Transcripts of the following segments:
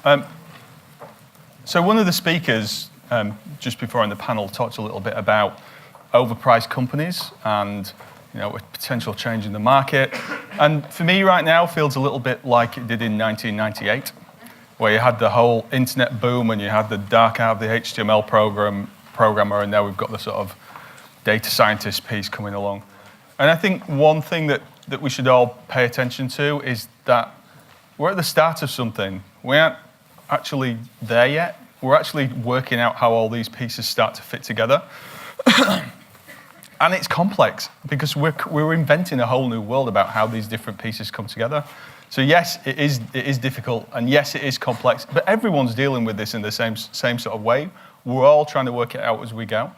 So one of the speakers just before in the panel talked a little bit about overpriced companies and a potential change in the market. And for me right now, feels a little bit like it did in 1998, where you had the whole internet boom and you had the dark out of the HTML programmer, and now we've got the sort of data scientist piece coming along. And I think one thing that we should all pay attention to is that we're at the start of something. We aren't actually there yet. We're actually working out how all these pieces start to fit together. And it's complex because we're inventing a whole new world about how these different pieces come together. So yes, it is difficult, and yes, it is complex, but everyone's dealing with this in the same sort of way. We're all trying to work it out as we go.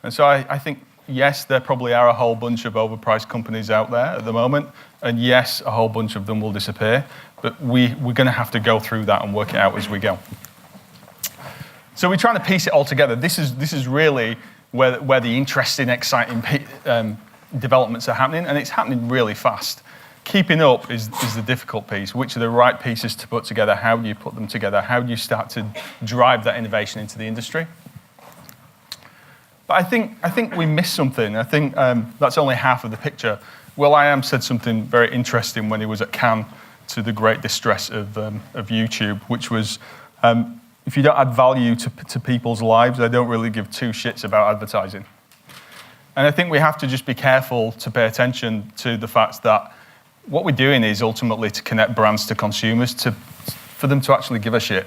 And so I think, yes, there probably are a whole bunch of overpriced companies out there at the moment, and yes, a whole bunch of them will disappear, but we're going to have to go through that and work it out as we go. So we're trying to piece it all together. This is really where the interesting, exciting developments are happening, and it's happening really fast. Keeping up is the difficult piece. Which are the right pieces to put together? How do you put them together? How do you start to drive that innovation into the industry? But I think we missed something. I think that's only half of the picture. Will.i.am said something very interesting when he was at Cannes, to the great distress of YouTube, which was, if you don't add value to people's lives, they don't really give two shits about advertising. And I think we have to just be careful to pay attention to the fact that what we're doing is ultimately to connect brands to consumers, for them to actually give a shit.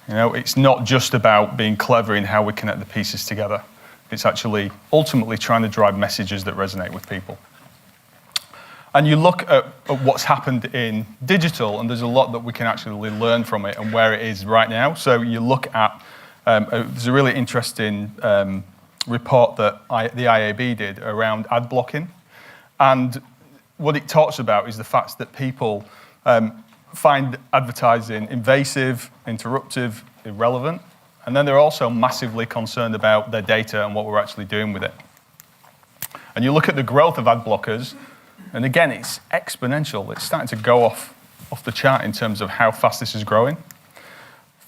It's not just about being clever in how we connect the pieces together. It's actually ultimately trying to drive messages that resonate with people. And you look at what's happened in digital, and there's a lot that we can actually learn from it and where it is right now. So you look at, there's a really interesting report that the IAB did around ad blocking. And what it talks about is the fact that people find advertising invasive, interruptive, irrelevant, and then they're also massively concerned about their data and what we're actually doing with it. And you look at the growth of ad blockers, and again, it's exponential. It's starting to go off the chart in terms of how fast this is growing.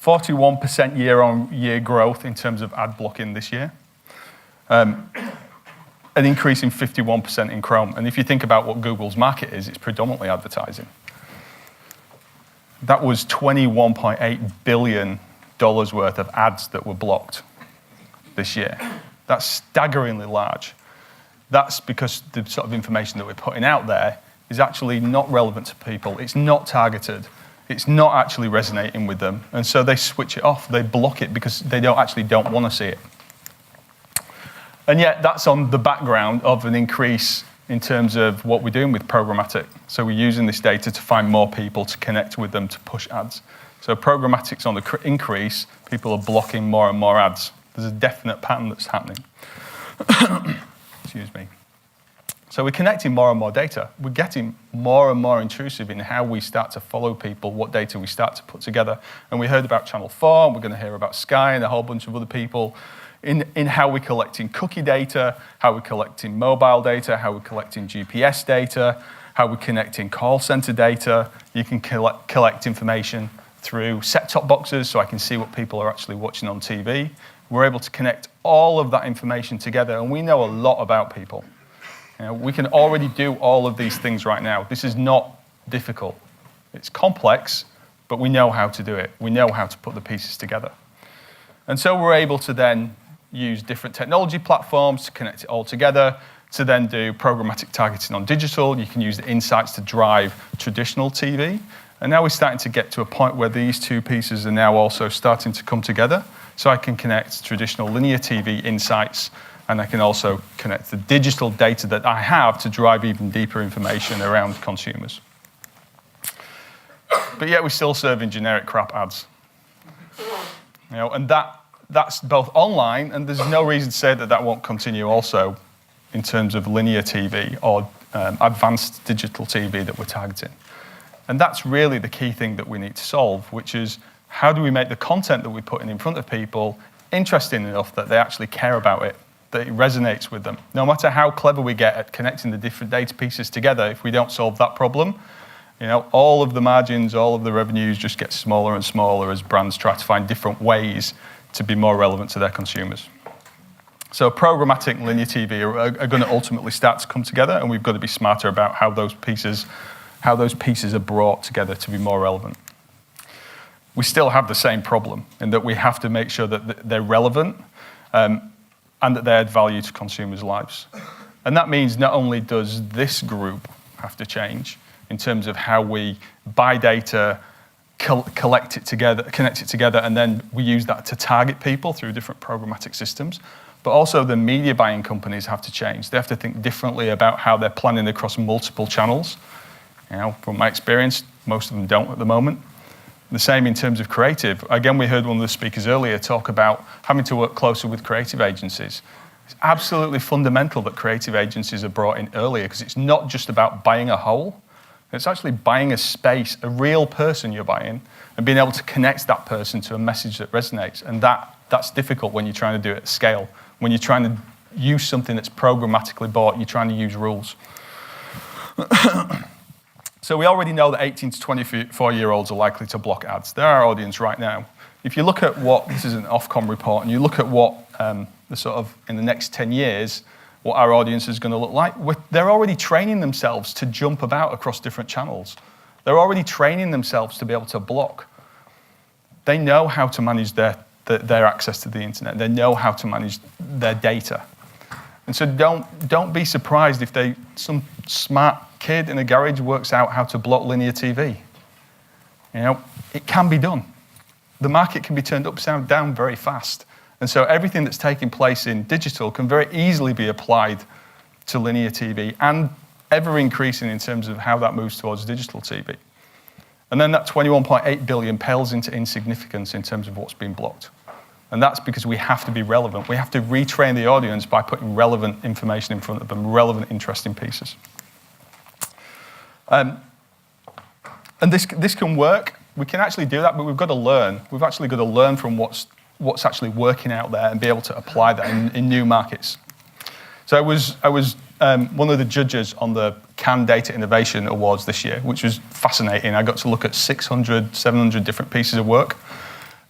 41% year-on-year growth in terms of ad blocking this year. An increase in 51% in Chrome. And if you think about what Google's market is, it's predominantly advertising. That was $21.8 billion worth of ads that were blocked this year. That's staggeringly large. That's because the sort of information that we're putting out there is actually not relevant to people. It's not targeted. It's not actually resonating with them. And so they switch it off. They block it because they don't want to see it. And yet that's on the background of an increase in terms of what we're doing with programmatic. So we're using this data to find more people, to connect with them, to push ads. So programmatic's on the increase. People are blocking more and more ads. There's a definite pattern that's happening. Excuse me. So we're connecting more and more data. We're getting more and more intrusive in how we start to follow people, what data we start to put together. And we heard about Channel 4, and we're going to hear about Sky and a whole bunch of other people in how we're collecting cookie data, how we're collecting mobile data, how we're collecting GPS data, how we're connecting call center data. You can collect information through set-top boxes, so I can see what people are actually watching on TV. We're able to connect all of that information together, and we know a lot about people. We can already do all of these things right now. This is not difficult. It's complex, but we know how to do it. We know how to put the pieces together. And so we're able to then use different technology platforms to connect it all together, to then do programmatic targeting on digital. You can use the insights to drive traditional TV. And now we're starting to get to a point where these two pieces are now also starting to come together. So I can connect traditional linear TV insights, and I can also connect the digital data that I have to drive even deeper information around consumers. But yet we're still serving generic crap ads. And that's both online, and there's no reason to say that won't continue also in terms of linear TV or advanced digital TV that we're targeting. And that's really the key thing that we need to solve, which is how do we make the content that we're putting in front of people interesting enough that they actually care about it, that it resonates with them. No matter how clever we get at connecting the different data pieces together, if we don't solve that problem, All of the margins, all of the revenues just get smaller and smaller as brands try to find different ways to be more relevant to their consumers. So programmatic and linear TV are going to ultimately start to come together, and we've got to be smarter about how those pieces are brought together to be more relevant. We still have the same problem in that we have to make sure that they're relevant and that they add value to consumers' lives. And that means not only does this group have to change in terms of how we buy data, collect it together, connect it together, and then we use that to target people through different programmatic systems, but also the media buying companies have to change. They have to think differently about how they're planning across multiple channels. From my experience, most of them don't at the moment. The same in terms of creative. Again, we heard one of the speakers earlier talk about having to work closer with creative agencies. It's absolutely fundamental that creative agencies are brought in earlier because it's not just about buying a whole. It's actually buying a space, a real person you're buying, and being able to connect that person to a message that resonates. And that's difficult when you're trying to do it at scale. When you're trying to use something that's programmatically bought, you're trying to use rules. So we already know that 18 to 24-year-olds are likely to block ads. They're our audience right now. If you look at this is an Ofcom report, and you look at what in the next 10 years, what our audience is going to look like, they're already training themselves to jump about across different channels. They're already training themselves to be able to block. They know how to manage their access to the internet. They know how to manage their data. And so don't be surprised if some smart kid in a garage works out how to block linear TV. It can be done. The market can be turned upside down very fast. And so everything that's taking place in digital can very easily be applied to linear TV and ever increasing in terms of how that moves towards digital TV. And then that 21.8 billion pales into insignificance in terms of what's being blocked. And that's because we have to be relevant. We have to retrain the audience by putting relevant information in front of them, relevant, interesting pieces. And this can work. We can actually do that, but we've got to learn. We've actually got to learn from what's actually working out there and be able to apply that in new markets. So I was one of the judges on the Cannes Data Innovation Awards this year, which was fascinating. I got to look at 600, 700 different pieces of work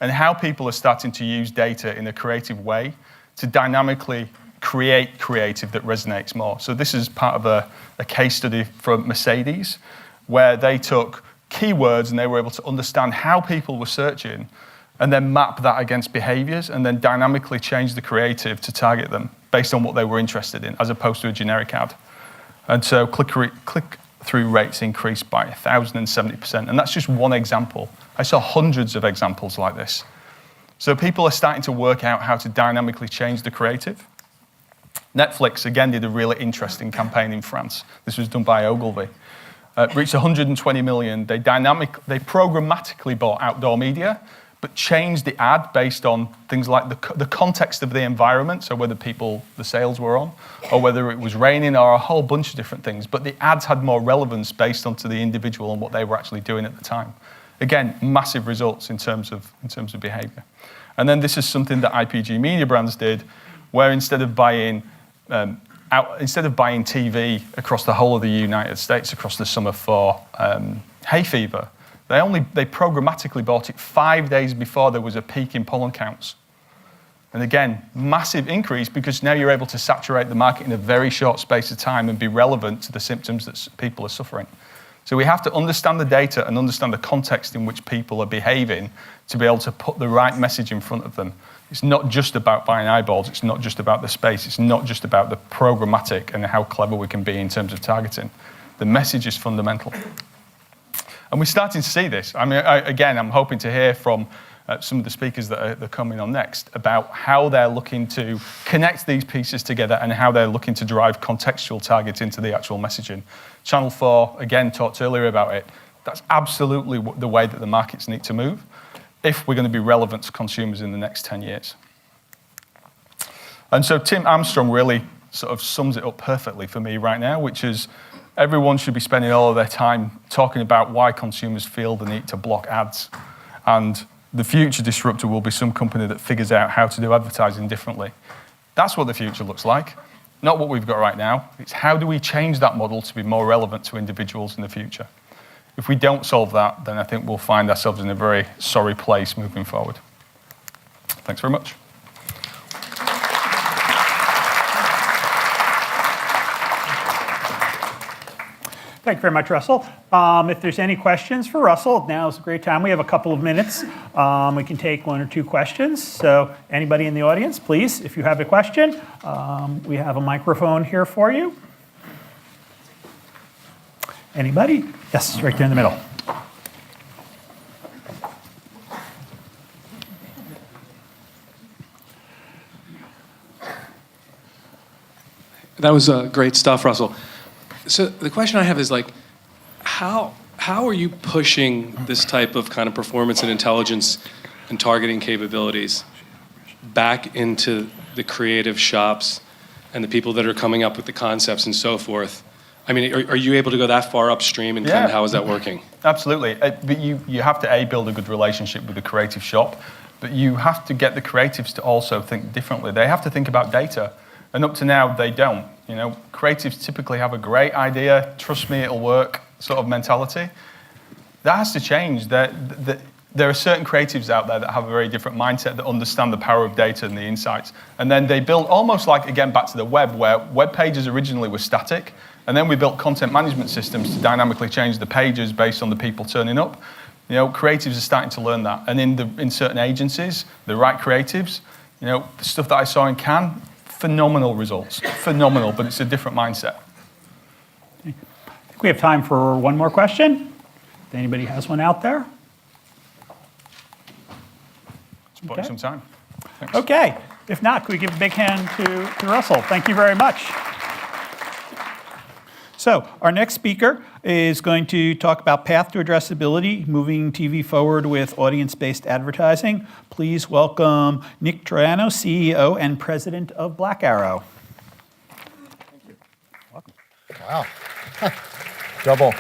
and how people are starting to use data in a creative way to dynamically create creative that resonates more. So this is part of a case study from Mercedes, where they took keywords and they were able to understand how people were searching and then map that against behaviors and then dynamically change the creative to target them based on what they were interested in, as opposed to a generic ad. And so click-through rates increased by 1,070%. And that's just one example. I saw hundreds of examples like this. So people are starting to work out how to dynamically change the creative. Netflix, again, did a really interesting campaign in France. This was done by Ogilvy. Reached 120 million. They programmatically bought outdoor media, but changed the ad based on things like the context of the environment, so whether the sales were on, or whether it was raining, or a whole bunch of different things. But the ads had more relevance based onto the individual and what they were actually doing at the time. Again, massive results in terms of behavior. And then this is something that IPG Mediabrands did, where instead of buying TV across the whole of the United States across the summer for hay fever, they programmatically bought it 5 days before there was a peak in pollen counts. And again, massive increase because now you're able to saturate the market in a very short space of time and be relevant to the symptoms that people are suffering. So we have to understand the data and understand the context in which people are behaving to be able to put the right message in front of them. It's not just about buying eyeballs. It's not just about the space. It's not just about the programmatic and how clever we can be in terms of targeting. The message is fundamental. And we're starting to see this. I mean, I'm hoping to hear from some of the speakers that are coming on next about how they're looking to connect these pieces together and how they're looking to drive contextual target into the actual messaging. Channel 4, again, talked earlier about it. That's absolutely the way that the markets need to move if we're going to be relevant to consumers in the next 10 years. And so Tim Armstrong really sort of sums it up perfectly for me right now, which is everyone should be spending all of their time talking about why consumers feel the need to block ads. And the future disruptor will be some company that figures out how to do advertising differently. That's what the future looks like, not what we've got right now. It's how do we change that model to be more relevant to individuals in the future. If we don't solve that, then I think we'll find ourselves in a very sorry place moving forward. Thanks very much. Thank you very much, Russell. If there's any questions for Russell, now's a great time. We have a couple of minutes. We can take 1 or 2 questions. So anybody in the audience, please, if you have a question, we have a microphone here for you. Anybody? Yes, right there in the middle. That was great stuff, Russell. So the question I have is, like, how are you pushing this type of kind of performance and intelligence and targeting capabilities back into the creative shops and the people that are coming up with the concepts and so forth? I mean, are you able to go that far upstream, and kind of how is that working? Absolutely. But you have to, build a good relationship with the creative shop, but you have to get the creatives to also think differently. They have to think about data. And up to now, they don't. You know, creatives typically have a great idea, trust me, it'll work sort of mentality. That has to change. There are certain creatives out there that have a very different mindset, that understand the power of data and the insights. And then they build almost like, again, back to the web, where web pages originally were static. And then we built content management systems to dynamically change the pages based on the people turning up. You know, creatives are starting to learn that. And in certain agencies, the right creatives, you know, the stuff that I saw in Cannes, phenomenal results, phenomenal, but it's a different mindset. I think we have time for 1 more question. If anybody has one out there. It's bought some time. Thanks. Okay. If not, could we give a big hand to Russell? Thank you very much. So our next speaker is going to talk about path to addressability, moving TV forward with audience-based advertising. Please welcome Nick Troiano, CEO and President of Black Arrow. Thank you. Welcome. Wow. Double.